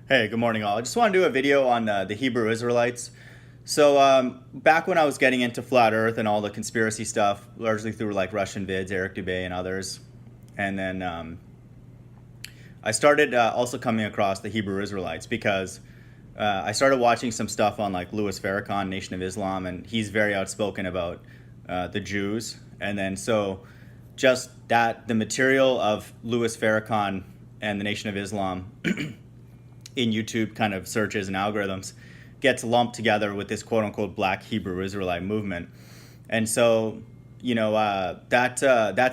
Hey, good morning, all. I just want to do a video on the Hebrew Israelites. So back when I was getting into flat Earth and all the conspiracy stuff, largely through like Russian vids, Eric Dubay and others, and then I started also coming across the Hebrew Israelites because I started watching some stuff on like Louis Farrakhan, Nation of Islam, and he's very outspoken about the Jews. And then so just that the material of Louis Farrakhan and the Nation of Islam in YouTube kind of searches and algorithms gets lumped together with this quote unquote black Hebrew Israelite movement. And so, that's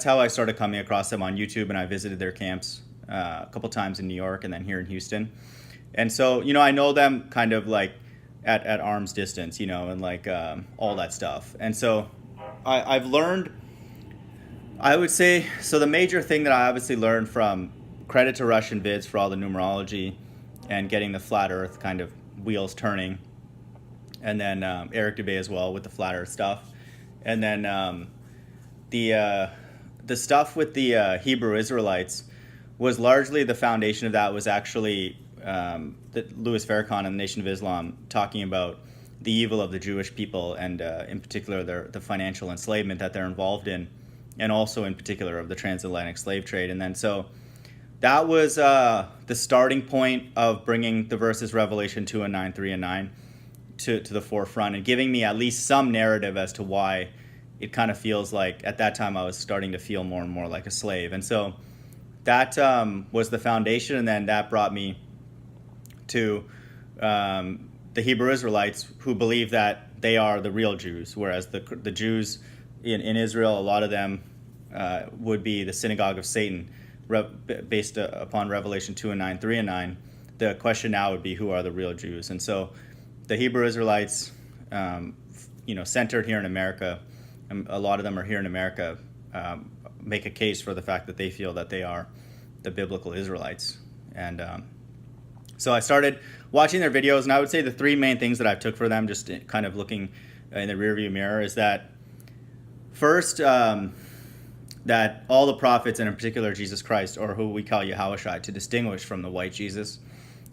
how I started coming across them on YouTube, and I visited their camps a couple times in New York and then here in Houston. And so, I know them kind of like at arm's distance, and like all that stuff. And so I've learned, I would say, so the major thing that I obviously learned from credit to Russian vids for all the numerology and getting the flat earth kind of wheels turning, and then Eric Dubay as well with the flat earth stuff, and then the stuff with the Hebrew Israelites was largely the foundation of that was actually Louis Farrakhan and the Nation of Islam talking about the evil of the Jewish people, and in particular the financial enslavement that they're involved in, and also in particular of the transatlantic slave trade. And then so that was the starting point of bringing the verses Revelation 2 and 9, 3 and 9 to the forefront, and giving me at least some narrative as to why it kind of feels like at that time I was starting to feel more and more like a slave. And so that was the foundation, and then that brought me to the Hebrew Israelites, who believe that they are the real Jews, whereas the Jews in Israel, a lot of them would be the synagogue of Satan, based upon Revelation 2 and 9, 3 and 9. The question now would be, who are the real Jews? And so the Hebrew Israelites, centered here in America, a lot of them are here in America, make a case for the fact that they feel that they are the biblical Israelites. And so I started watching their videos, and I would say the three main things that I took for them, just kind of looking in the rearview mirror, is that first, that all the prophets, and in particular Jesus Christ, or who we call Yahushua, to distinguish from the white Jesus,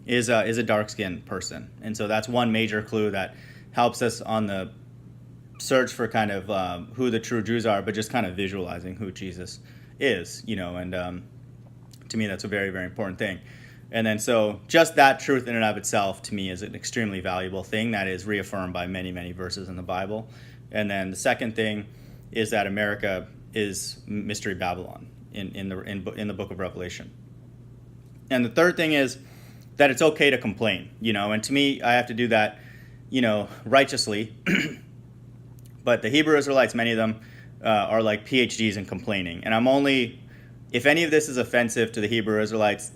is a dark-skinned person. And so that's one major clue that helps us on the search for kind of who the true Jews are, but just kind of visualizing who Jesus is, and to me that's a very, very important thing. And then so just that truth in and of itself, to me, is an extremely valuable thing that is reaffirmed by many, many verses in the Bible. And then the second thing is that America is Mystery Babylon in the book of Revelation. And the third thing is that it's okay to complain, and to me, I have to do that, righteously. But the Hebrew Israelites, many of them, are like PhDs in complaining. And if any of this is offensive to the Hebrew Israelites,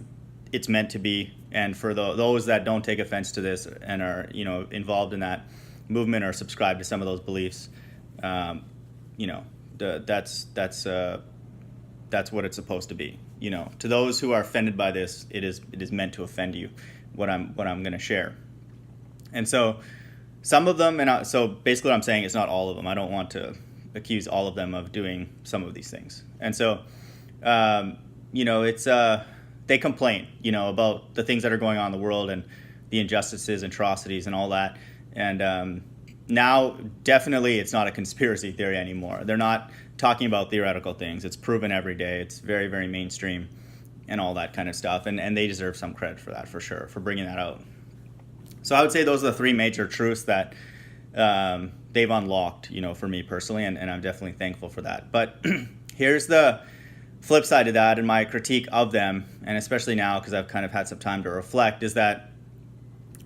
it's meant to be. And for those that don't take offense to this and are, involved in that movement or subscribe to some of those beliefs, that's what it's supposed to be. To those who are offended by this, it is meant to offend you, what I'm going to share. And so some of them, so basically what I'm saying is not all of them. I don't want to accuse all of them of doing some of these things. And so, it's they complain, about the things that are going on in the world and the injustices, atrocities, and all that. And now, definitely, it's not a conspiracy theory anymore. They're not talking about theoretical things. It's proven every day. It's very, very mainstream and all that kind of stuff. And they deserve some credit for that, for sure, for bringing that out. So I would say those are the three major truths that they've unlocked, for me personally, and I'm definitely thankful for that. But here's the flip side of that, and my critique of them, and especially now because I've kind of had some time to reflect, is that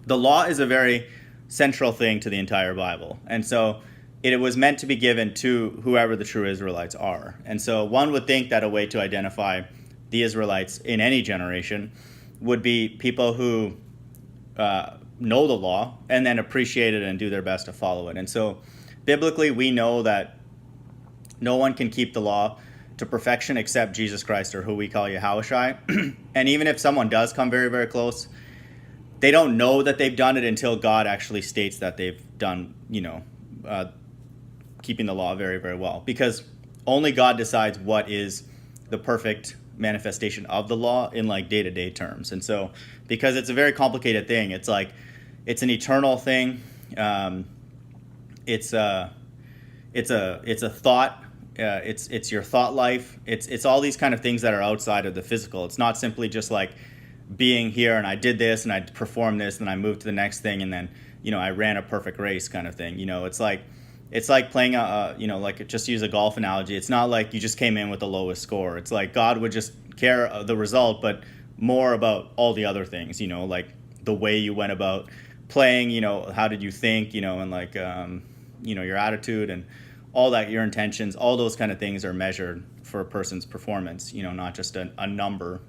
the law is a very central thing to the entire Bible. And so it was meant to be given to whoever the true Israelites are. And so one would think that a way to identify the Israelites in any generation would be people who know the law and then appreciate it and do their best to follow it. And so biblically, we know that no one can keep the law to perfection except Jesus Christ, or who we call Yahushua. And even if someone does come very, very close, they don't know that they've done it until God actually states that they've done, keeping the law very, very well. Because only God decides what is the perfect manifestation of the law in like day-to-day terms. And so because it's a very complicated thing, it's like it's an eternal thing. It's a thought. It's your thought life. It's all these kind of things that are outside of the physical. It's not simply just like being here and I did this and I performed this and I moved to the next thing and then I ran a perfect race kind of thing. It's like playing like just use a golf analogy. It's not like you just came in with the lowest score. It's like God would just care the result, but more about all the other things. Like the way you went about playing. How did you think? And like your attitude and all that, your intentions, all those kind of things are measured for a person's performance, not just a number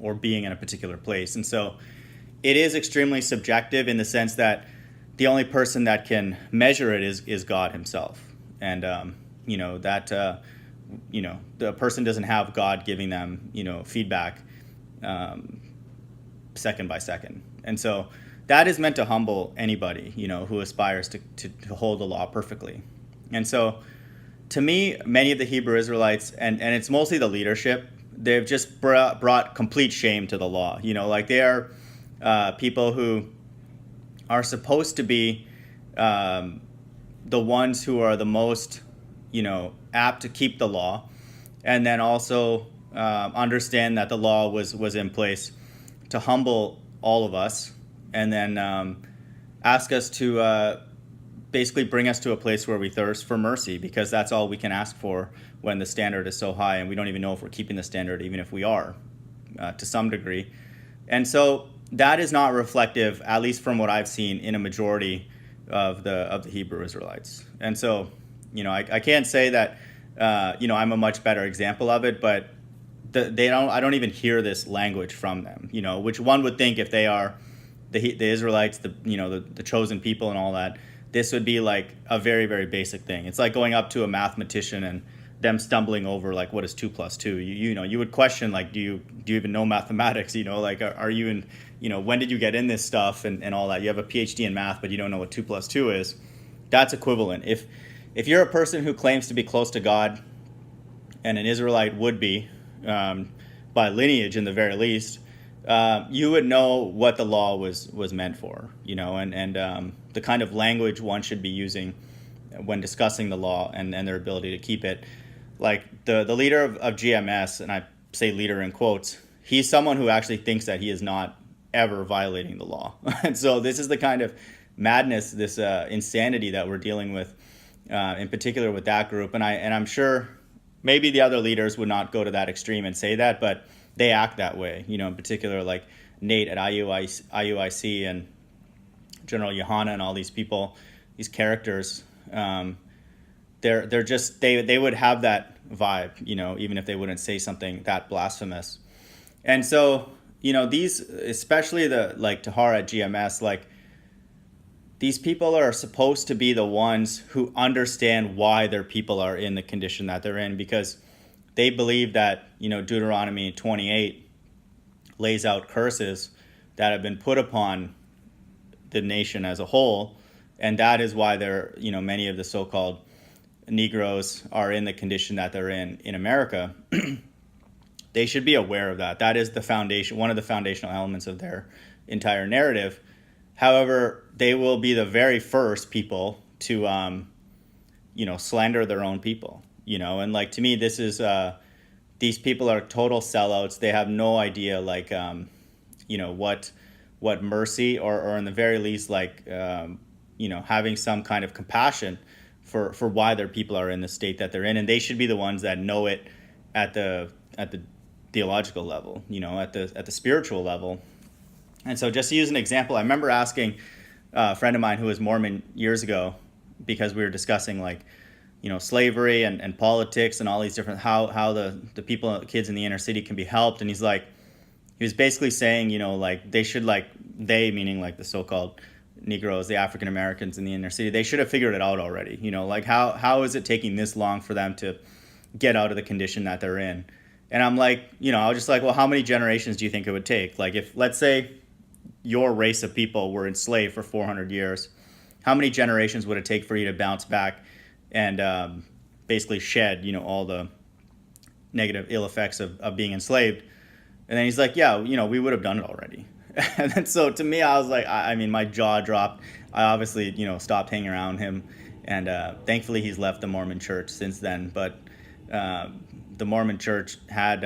or being in a particular place. And so it is extremely subjective in the sense that the only person that can measure it is God himself. And, the person doesn't have God giving them, feedback second by second. And so that is meant to humble anybody, who aspires to hold the law perfectly. And so, to me, many of the Hebrew Israelites, and it's mostly the leadership, they've just brought complete shame to the law. Like they are people who are supposed to be the ones who are the most, apt to keep the law, and then also understand that the law was in place to humble all of us, and then ask us to basically bring us to a place where we thirst for mercy, because that's all we can ask for when the standard is so high, and we don't even know if we're keeping the standard, even if we are, to some degree. And so that is not reflective, at least from what I've seen, in a majority of the Hebrew Israelites. And so, I can't say that I'm a much better example of it, but I don't even hear this language from them, which one would think if they are the Israelites, the chosen people and all that, this would be like a very, very basic thing. It's like going up to a mathematician and them stumbling over like, what is 2 + 2? You would question, like, do you even know mathematics? Like, are you in, when did you get in this stuff and all that? You have a PhD in math, but you don't know what 2 + 2 is. That's equivalent. If you're a person who claims to be close to God, and an Israelite would be, by lineage in the very least, you would know what the law was meant for, and the kind of language one should be using when discussing the law and their ability to keep it. Like the leader of GMS, and I say leader in quotes, he's someone who actually thinks that he is not ever violating the law. And so this is the kind of madness, this insanity that we're dealing with, in particular with that group. And I'm sure maybe the other leaders would not go to that extreme and say that, but they act that way, in particular, like Nate at IUIC and General Yahanna and all these people, these characters, they're just, they would have that vibe, even if they wouldn't say something that blasphemous. And so, these, especially the, like Tahar at GMS, like these people are supposed to be the ones who understand why their people are in the condition that they're in, because they believe that, Deuteronomy 28 lays out curses that have been put upon the nation as a whole, and that is why many of the so-called Negroes are in the condition that they're in America. They should be aware of that. That is the foundation, one of the foundational elements of their entire narrative. However, they will be the very first people to, slander their own people, and like, to me, this is, these people are total sellouts. They have no idea, like, what mercy or in the very least, like, having some kind of compassion for why their people are in the state that they're in. And they should be the ones that know it at the theological level, at the spiritual level. And so just to use an example, I remember asking a friend of mine who was Mormon years ago, because we were discussing like, slavery and politics and all these different, how the people, kids in the inner city can be helped. And he was basically saying, like they should, like, they meaning like the so-called Negroes, the African Americans in the inner city, they should have figured it out already. Like how is it taking this long for them to get out of the condition that they're in? And I'm like, I was just like, well, how many generations do you think it would take? Like, if, let's say your race of people were enslaved for 400 years, how many generations would it take for you to bounce back and basically shed, all the negative ill effects of being enslaved. And then he's like, yeah, we would have done it already. And then so to me, I was like, I mean, my jaw dropped. I obviously, stopped hanging around him. And thankfully, he's left the Mormon church since then. But the Mormon church had,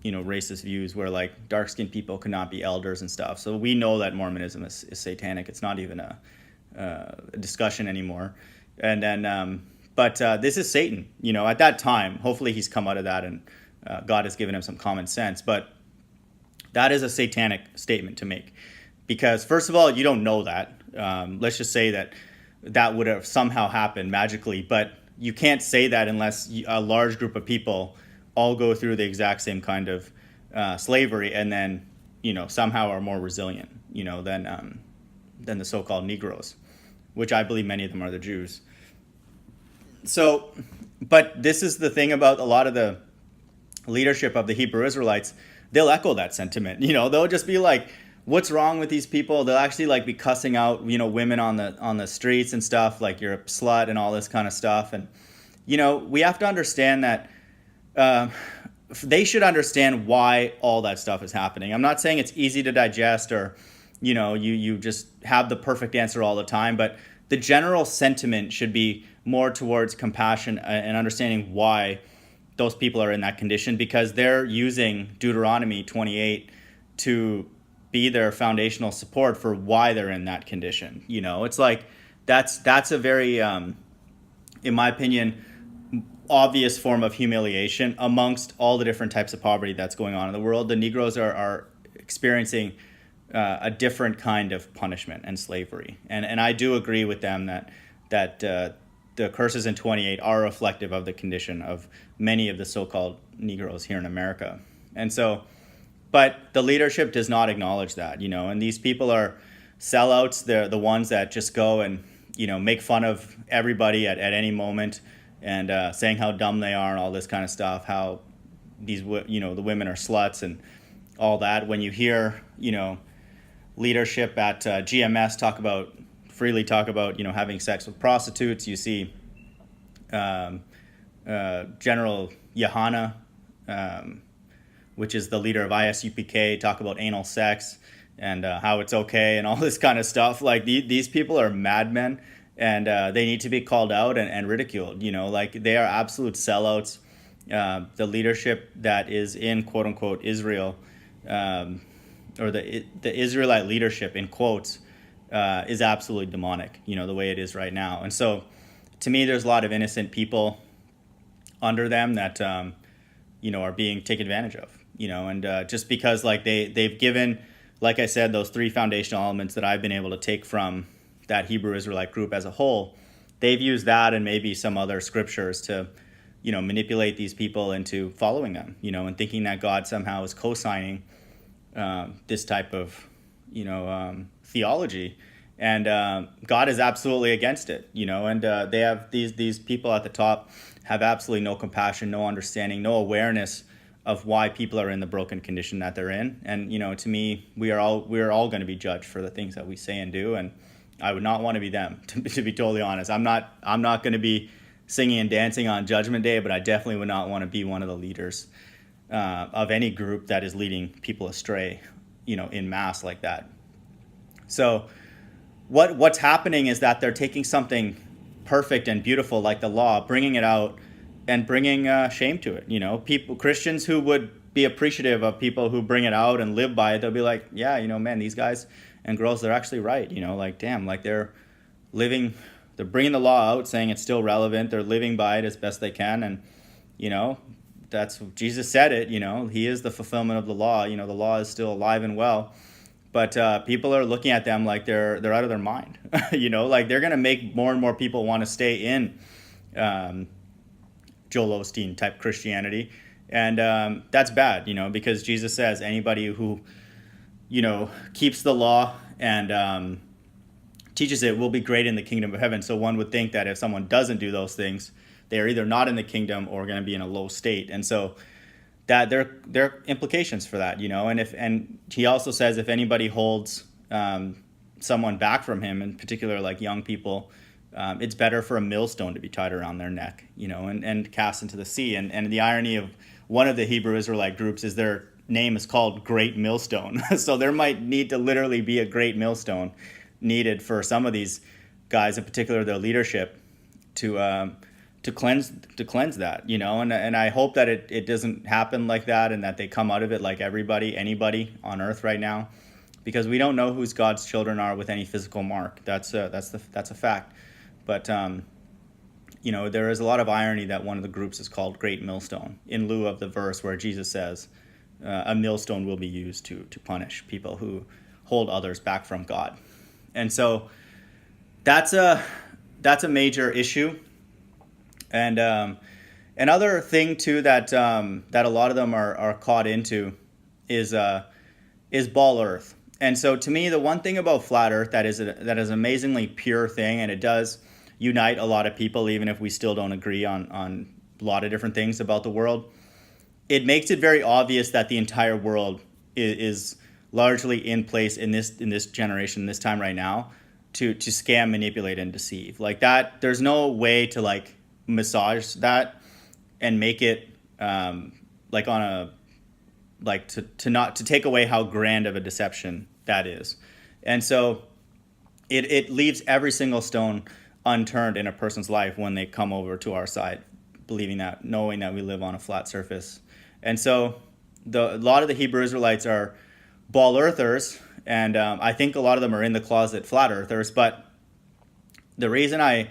racist views where like dark-skinned people could not be elders and stuff. So we know that Mormonism is satanic. It's not even a discussion anymore. And then, but this is Satan. At that time, hopefully he's come out of that and God has given him some common sense. But that is a satanic statement to make, because first of all, you don't know that. Let's just say that would have somehow happened magically, but you can't say that unless a large group of people all go through the exact same kind of slavery and then, somehow are more resilient, than the so-called Negroes, which I believe many of them are the Jews. So, but this is the thing about a lot of the leadership of the Hebrew Israelites. They'll echo that sentiment. They'll just be like, what's wrong with these people? They'll actually like be cussing out, women on the streets and stuff, like you're a slut and all this kind of stuff. And, we have to understand that they should understand why all that stuff is happening. I'm not saying it's easy to digest or, you just have the perfect answer all the time, but the general sentiment should be more towards compassion and understanding why those people are in that condition, because they're using Deuteronomy 28 to be their foundational support for why they're in that condition. It's like that's a very, in my opinion, obvious form of humiliation amongst all the different types of poverty that's going on in the world. The Negroes are experiencing a different kind of punishment and slavery, and I do agree with them that the curses in 28 are reflective of the condition of many of the so-called Negroes here in America. And so, but the leadership does not acknowledge that, and these people are sellouts. They're the ones that just go and, make fun of everybody at any moment and saying how dumb they are and all this kind of stuff, how these, the women are sluts and all that. When you hear, leadership at GMS freely talk about, having sex with prostitutes. You see General Yahanna, which is the leader of ISUPK, talk about anal sex and how it's okay and all this kind of stuff. Like these people are madmen, and they need to be called out and ridiculed. Like they are absolute sellouts. The leadership that is in quote unquote Israel, or the Israelite leadership in quotes, is absolutely demonic, the way it is right now. And so to me, there's a lot of innocent people under them that, are being taken advantage of, and just because like they've given, like I said, those three foundational elements that I've been able to take from that Hebrew Israelite group as a whole, they've used that and maybe some other scriptures to, manipulate these people into following them, and thinking that God somehow is co-signing this type of, theology, and God is absolutely against it, and they have these people at the top have absolutely no compassion, no understanding, no awareness of why people are in the broken condition that they're in. And to me, we are all going to be judged for the things that we say and do, and I would not want to be them, to be totally honest. I'm not going to be singing and dancing on Judgment Day, but I definitely would not want to be one of the leaders of any group that is leading people astray, in mass like that. So what's happening is that they're taking something perfect and beautiful like the law, bringing it out and bringing shame to it. Christians who would be appreciative of people who bring it out and live by it, they'll be like, yeah, man, these guys and girls, they're actually right. Like, damn, like they're bringing the law out, saying it's still relevant. They're living by it as best they can. And, that's Jesus said it, he is the fulfillment of the law. The law is still alive and well. But people are looking at them like they're out of their mind, like they're going to make more and more people want to stay in Joel Osteen type Christianity. And that's bad, because Jesus says anybody who, keeps the law and teaches it will be great in the kingdom of heaven. So one would think that if someone doesn't do those things, they are either not in the kingdom or going to be in a low state. And so that there are implications for that, and he also says if anybody holds someone back from him, in particular like young people, it's better for a millstone to be tied around their neck, and cast into the sea. And the irony one of the Hebrew Israelite groups is their name is called Great Millstone. So there might need to literally be a great millstone needed for some of these guys, in particular their leadership, to cleanse that, and I hope that it doesn't happen like that, and that they come out of it like anybody on earth right now, because we don't know whose God's children are with any physical mark. That's a fact. But there is a lot of irony that one of the groups is called Great Millstone in lieu of the verse where Jesus says a millstone will be used to punish people who hold others back from God. And so that's a major issue. And another thing too that a lot of them are caught into is ball Earth. And so to me, the one thing about flat Earth that is an amazingly pure thing, and it does unite a lot of people, even if we still don't agree on a lot of different things about the world. It makes it very obvious that the entire world is largely in place in this generation, this time right now, to scam, manipulate, and deceive. Like that, there's no way to like massage that and make it like on a like to take away how grand of a deception that is. And so it leaves every single stone unturned in a person's life when they come over to our side, knowing that we live on a flat surface. And so a lot of the Hebrew Israelites are ball earthers, and I think a lot of them are in the closet flat earthers. But the reason I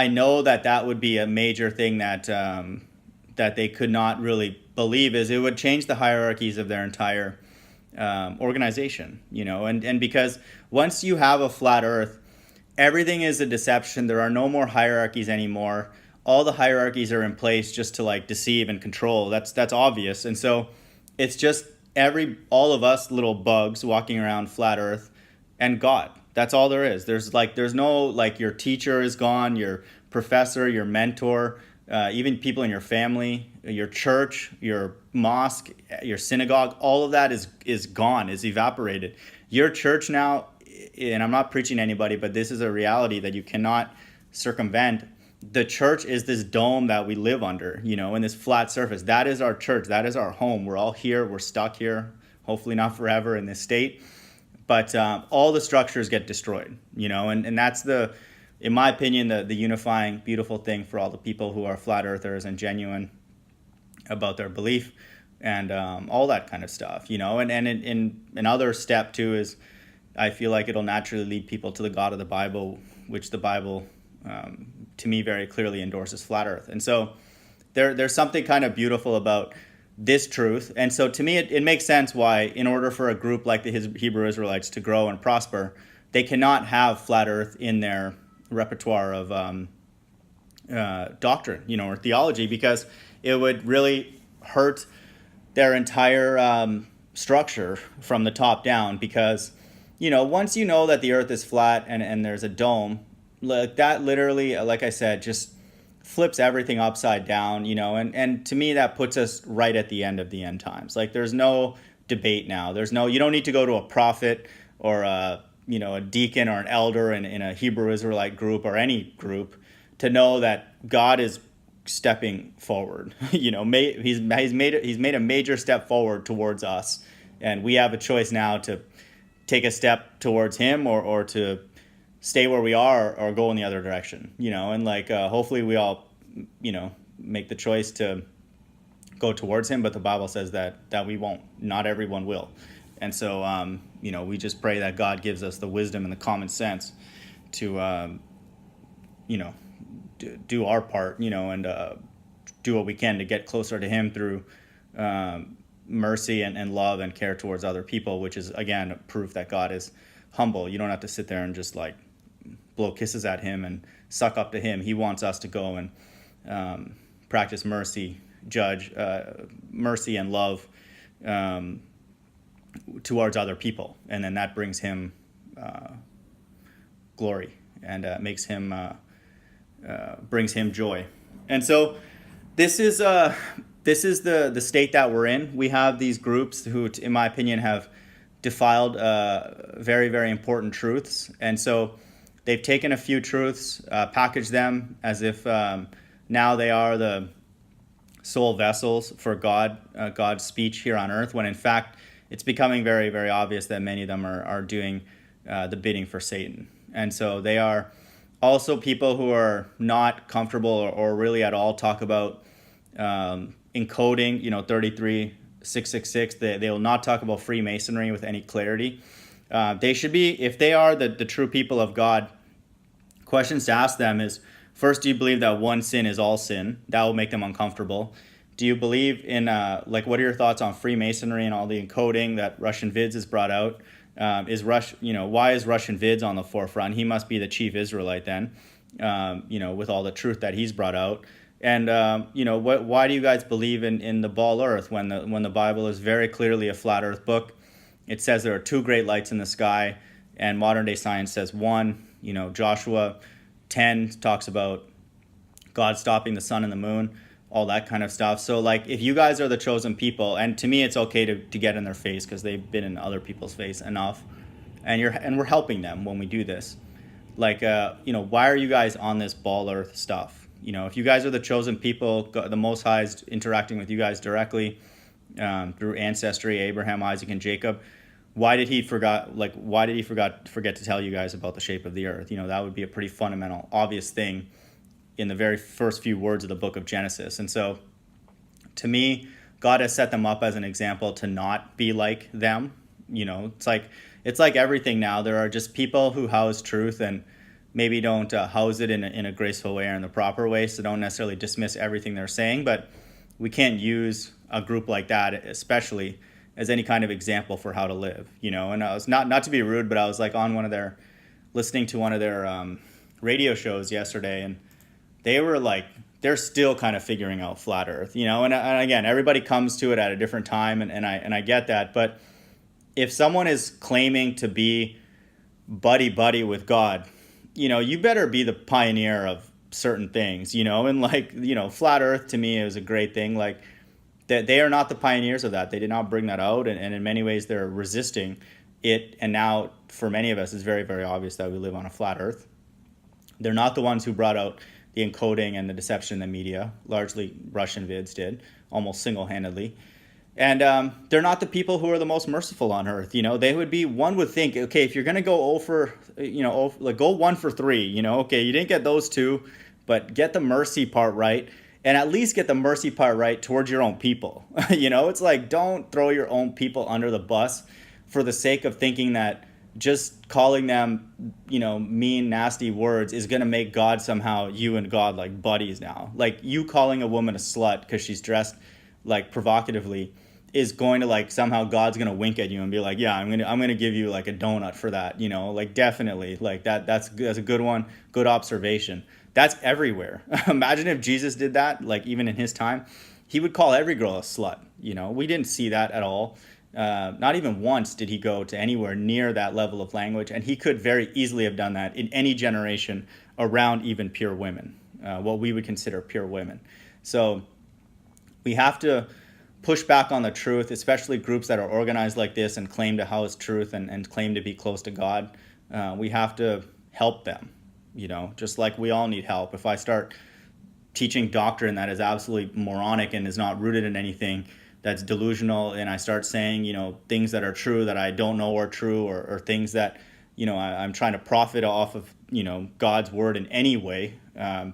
know that would be a major thing that they could not really believe is it would change the hierarchies of their entire organization, and because once you have a flat earth, everything is a deception. There are no more hierarchies anymore. All the hierarchies are in place just to like deceive and control. That's obvious. And so it's just all of us little bugs walking around flat earth and God. That's all there is. There's no like your teacher is gone, your professor, your mentor, even people in your family, your church, your mosque, your synagogue, all of that is gone, is evaporated. Your church now, and I'm not preaching to anybody, but this is a reality that you cannot circumvent. The church is this dome that we live under, in this flat surface. That is our church. That is our home. We're all here. We're stuck here, hopefully not forever in this state. But all the structures get destroyed, and that's in my opinion, the unifying, beautiful thing for all the people who are flat earthers and genuine about their belief and all that kind of stuff, And in another step too is I feel like it'll naturally lead people to the God of the Bible, which the Bible, to me, very clearly endorses flat earth. And so there's something kind of beautiful about this truth. And so to me, it makes sense why, in order for a group like the Hebrew Israelites to grow and prosper, they cannot have flat earth in their repertoire of doctrine, or theology, because it would really hurt their entire structure from the top down. Because, once you know that the earth is flat and there's a dome, like that literally, like I said, just flips everything upside down, and to me that puts us right at the end of the end times. Like there's no debate now. You don't need to go to a prophet or a deacon or an elder in a Hebrew Israelite group or any group to know that God is stepping forward. He's made a major step forward towards us, and we have a choice now to take a step towards him or to stay where we are or go in the other direction, and like hopefully we all make the choice to go towards him. But the Bible says that we won't. Not everyone will. And so we just pray that God gives us the wisdom and the common sense to do our part, and do what we can to get closer to him through mercy and love and care towards other people, which is again proof that God is humble. You don't have to sit there and just like blow kisses at him and suck up to him. He wants us to go and practice mercy, mercy and love towards other people, and then that brings him glory and makes him brings him joy. And so this is the state that we're in. We have these groups who, in my opinion, have defiled very, very important truths, and so they've taken a few truths, packaged them as if now they are the sole vessels for God's speech here on earth, when in fact it's becoming very, very obvious that many of them are doing the bidding for Satan. And so they are also people who are not comfortable or really at all talk about encoding, 33666. They will not talk about Freemasonry with any clarity. They should be, if they are the true people of God, questions to ask them is, first, do you believe that one sin is all sin? That will make them uncomfortable. Do you believe in, what are your thoughts on Freemasonry and all the encoding that Russian Vids has brought out? Why is Russian Vids on the forefront? He must be the chief Israelite then, with all the truth that he's brought out. And, why do you guys believe in the ball earth when the Bible is very clearly a flat earth book? It says there are two great lights in the sky, and modern day science says one. Joshua 10 talks about God stopping the sun and the moon, all that kind of stuff. So if you guys are the chosen people, and to me it's okay to get in their face because they've been in other people's face enough, and we're helping them when we do this. Why are you guys on this ball earth stuff? If you guys are the chosen people, the Most High is interacting with you guys directly through ancestry, Abraham, Isaac, and Jacob. Why did he forget to tell you guys about the shape of the earth? That would be a pretty fundamental, obvious thing in the very first few words of the book of Genesis. And so, to me, God has set them up as an example to not be like them. It's like everything now. There are just people who house truth and maybe don't house it in a graceful way or in the proper way, so don't necessarily dismiss everything they're saying. But we can't use a group like that, especially as any kind of example for how to live, And I was not to be rude, but I was listening to one of their radio shows yesterday, and they're still kind of figuring out flat Earth, And again, everybody comes to it at a different time, and I get that. But if someone is claiming to be buddy with God, you better be the pioneer of certain things, And flat Earth to me is a great thing, that they are not the pioneers of that. They did not bring that out, and in many ways they're resisting it. And now, for many of us, it's very, very obvious that we live on a flat Earth. They're not the ones who brought out the encoding and the deception in the media. Largely, Russian Vids did, almost single-handedly. And they're not the people who are the most merciful on earth. They would be, one would think, okay, if you're going to go go 1 for 3, okay, you didn't get those two, but get the mercy part right. And at least get the mercy part right towards your own people. It's don't throw your own people under the bus for the sake of thinking that just calling them, mean, nasty words is going to make God somehow, you and God, buddies now. You calling a woman a slut because she's dressed, provocatively is going to, somehow God's going to wink at you and be like, yeah, I'm going to give you, a donut for that, definitely. That's a good one, good observation. That's everywhere. Imagine if Jesus did that, even in his time, he would call every girl a slut. We didn't see that at all. Not even once did he go to anywhere near that level of language. And he could very easily have done that in any generation around even pure women, what we would consider pure women. So we have to push back on the truth, especially groups that are organized like this and claim to house truth and claim to be close to God. We have to help them. Just like we all need help. If I start teaching doctrine that is absolutely moronic and is not rooted in anything, that's delusional, and I start saying, things that are true that I don't know are true, or things that, I'm trying to profit off of, God's word in any way,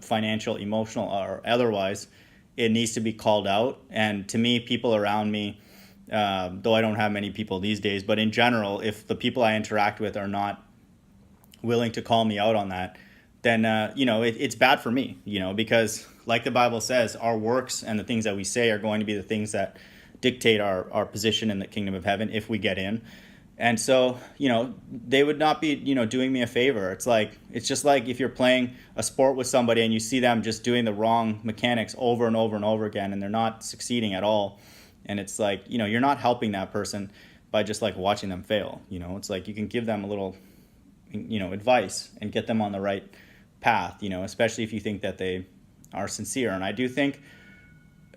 financial, emotional, or otherwise, it needs to be called out. And to me, people around me, though I don't have many people these days, but in general, if the people I interact with are not willing to call me out on that, then, it's bad for me, because like the Bible says, our works and the things that we say are going to be the things that dictate our position in the kingdom of heaven if we get in. And so, they would not be, doing me a favor. It's just like if you're playing a sport with somebody and you see them just doing the wrong mechanics over and over and over again, and they're not succeeding at all. And it's you're not helping that person by just watching them fail. It's you can give them a little, advice and get them on the right path, especially if you think that they are sincere. And I do think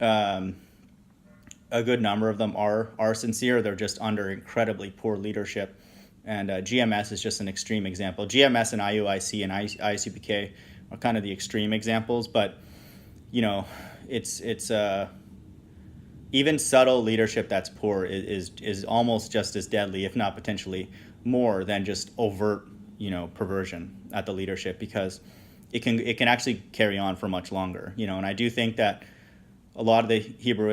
a good number of them are sincere. They're just under incredibly poor leadership. And GMS is just an extreme example. GMS and IUIC and ISUPK are kind of the extreme examples, but it's even subtle leadership that's poor is almost just as deadly, if not potentially more than just overt, perversion at the leadership, because it can actually carry on for much longer, And I do think that a lot of the Hebrew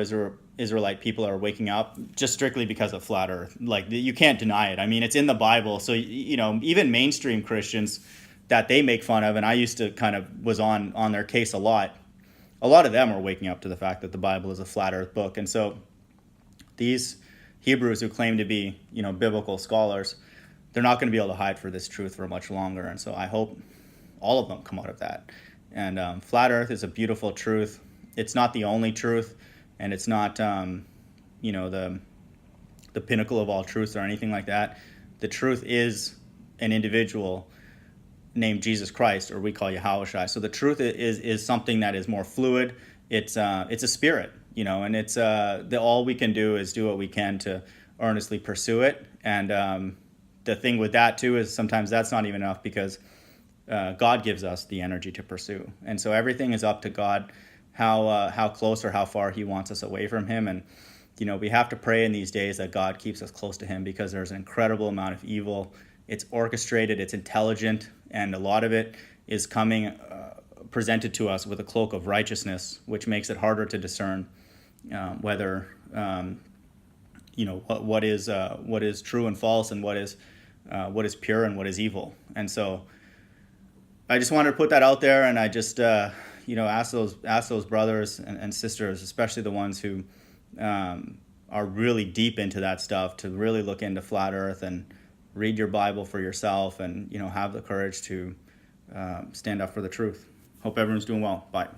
Israelite people are waking up just strictly because of flat Earth. Like, you can't deny it. I mean, it's in the Bible. So even mainstream Christians that they make fun of, and I used to kind of was on their case a lot. A lot of them are waking up to the fact that the Bible is a flat Earth book, and so these Hebrews who claim to be biblical scholars, they're not going to be able to hide for this truth for much longer. And so I hope all of them come out of that. And flat Earth is a beautiful truth. It's not the only truth, and it's not the pinnacle of all truths or anything like that. The truth is an individual named Jesus Christ, or we call Yahushua. So the truth is something that is more fluid. It's a spirit, and it's all we can do is do what we can to earnestly pursue it. And the thing with that too is sometimes that's not even enough, because God gives us the energy to pursue, and so everything is up to God, how close or how far He wants us away from Him. And we have to pray in these days that God keeps us close to Him, because there's an incredible amount of evil. It's orchestrated, it's intelligent, and a lot of it is coming presented to us with a cloak of righteousness, which makes it harder to discern whether what is true and false, and what is pure and what is evil. And so I just wanted to put that out there, and I just ask those brothers and sisters, especially the ones who are really deep into that stuff, to really look into flat Earth and read your Bible for yourself, and have the courage to stand up for the truth. Hope everyone's doing well. Bye.